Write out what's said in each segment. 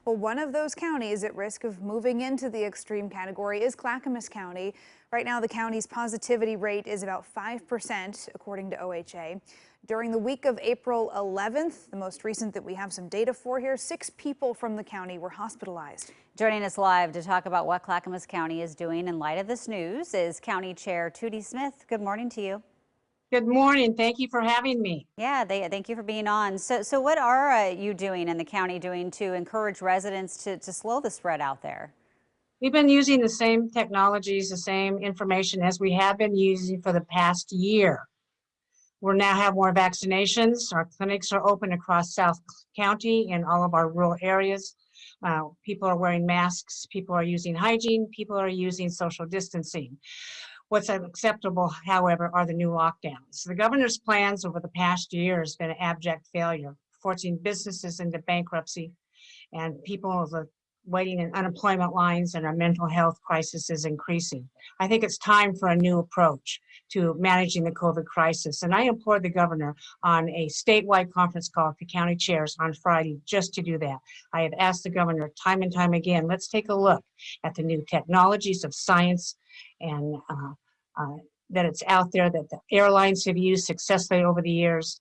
Well, one of those counties at risk of moving into the extreme category is Clackamas County. Right now, the county's positivity rate is about 5%, according to OHA. During the week of April 11th, the most recent that we have some data for here, 6 people from the county were hospitalized. Joining us live to talk about what Clackamas County is doing in light of this news is County Chair Tootie Smith. Good morning to you. Good morning. Thank you for having me. Yeah, thank you for being on. So what are you doing and the county doing to encourage residents to slow the spread out there? We've been using the same technologies, the same information as we have been using for the past year. We now have more vaccinations. Our clinics are open across South County in all of our rural areas. People are wearing masks. People are using hygiene. People are using social distancing. What's unacceptable, however, are the new lockdowns. The governor's plans over the past year has been an abject failure, forcing businesses into bankruptcy, and people are waiting in unemployment lines, and our mental health crisis is increasing. I think it's time for a new approach to managing the COVID crisis, and I implore the governor on a statewide conference call to county chairs on Friday just to do that. I have asked the governor time and time again, let's take a look at the new technologies of science and that it's out there, that the airlines have used successfully over the years.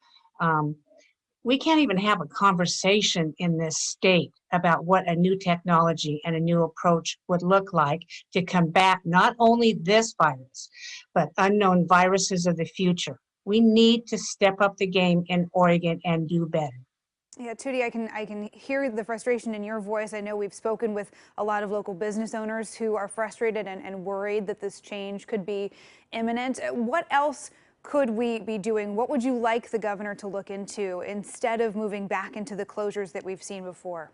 We can't even have a conversation in this state about what a new technology and a new approach would look like to combat not only this virus, but unknown viruses of the future. We need to step up the game in Oregon and do better. Yeah, Tootie, I can hear the frustration in your voice. I know we've spoken with a lot of local business owners who are frustrated and worried that this change could be imminent. What else could we be doing? What would you like the governor to look into instead of moving back into the closures that we've seen before?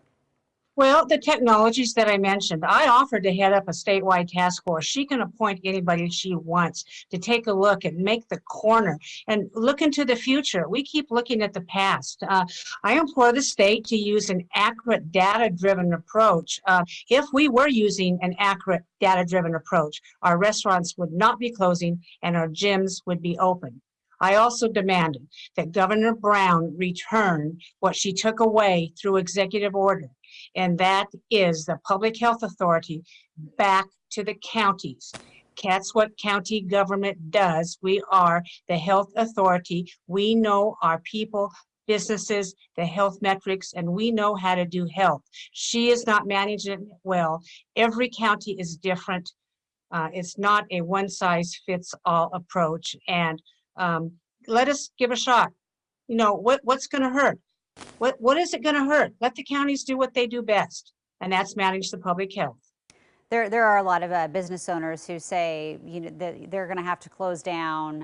Well, the technologies that I mentioned, I offered to head up a statewide task force. She can appoint anybody she wants to take a look and make the corner and look into the future. We keep looking at the past. I implore the state to use an accurate data-driven approach. If we were using an accurate data-driven approach, our restaurants would not be closing and our gyms would be open. I also demanded that Governor Brown return what she took away through executive order, and that is the public health authority back to the counties. That's what county government does. We are the health authority. We know our people, businesses, the health metrics, and we know how to do health. She is not managing it well. Every county is different. It's not a one-size-fits-all approach, and let us give a shot. You know, what's going to hurt? What is it going to hurt? Let the counties do what they do best, and that's manage the public health. There are a lot of business owners who say, you know, that they're going to have to close down,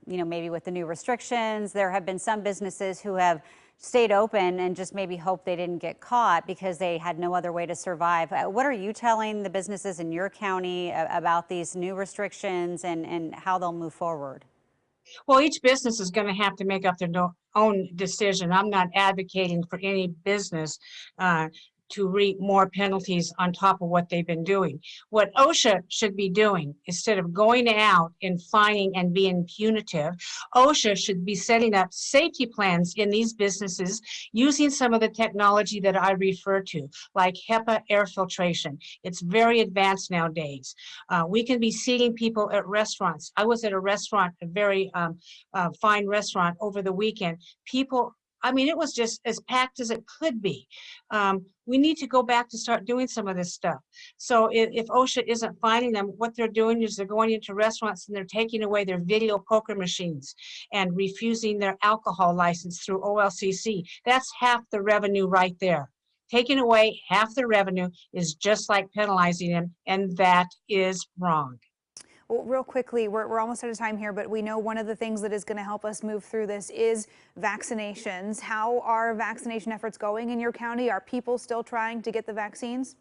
you know, maybe with the new restrictions. There have been some businesses who have stayed open and just maybe hope they didn't get caught because they had no other way to survive. What are you telling the businesses in your county about these new restrictions and how they'll move forward? Well, each business is going to have to make up their own decision. I'm not advocating for any business to reap more penalties on top of what they've been doing. What OSHA should be doing, instead of going out and fining and being punitive, OSHA should be setting up safety plans in these businesses using some of the technology that I refer to, like HEPA air filtration. It's very advanced nowadays. We can be seating people at restaurants. I was at a restaurant, a very fine restaurant over the weekend. People, I mean, it was just as packed as it could be. We need to go back to start doing some of this stuff. So if OSHA isn't finding them, what they're doing is they're going into restaurants and they're taking away their video poker machines and refusing their alcohol license through OLCC. That's half the revenue right there. Taking away half the revenue is just like penalizing them, and that is wrong. Well, real quickly, we're almost out of time here, but we know one of the things that is going to help us move through this is vaccinations. How are vaccination efforts going in your county? Are people still trying to get the vaccines?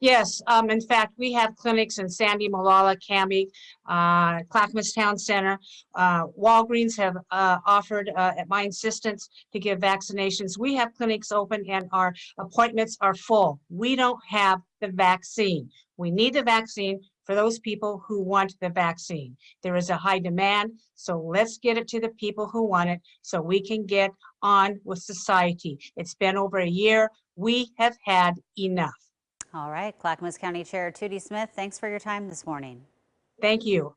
Yes, in fact, we have clinics in Sandy, Molalla, Cambie, Clackamas Town Center. Walgreens have offered, at my insistence, to give vaccinations. We have clinics open and our appointments are full. We don't have the vaccine. We need the vaccine for those people who want the vaccine. There is a high demand, so let's get it to the people who want it so we can get on with society. It's been over a year. We have had enough. All right, Clackamas County Chair Tootie Smith, thanks for your time this morning. Thank you.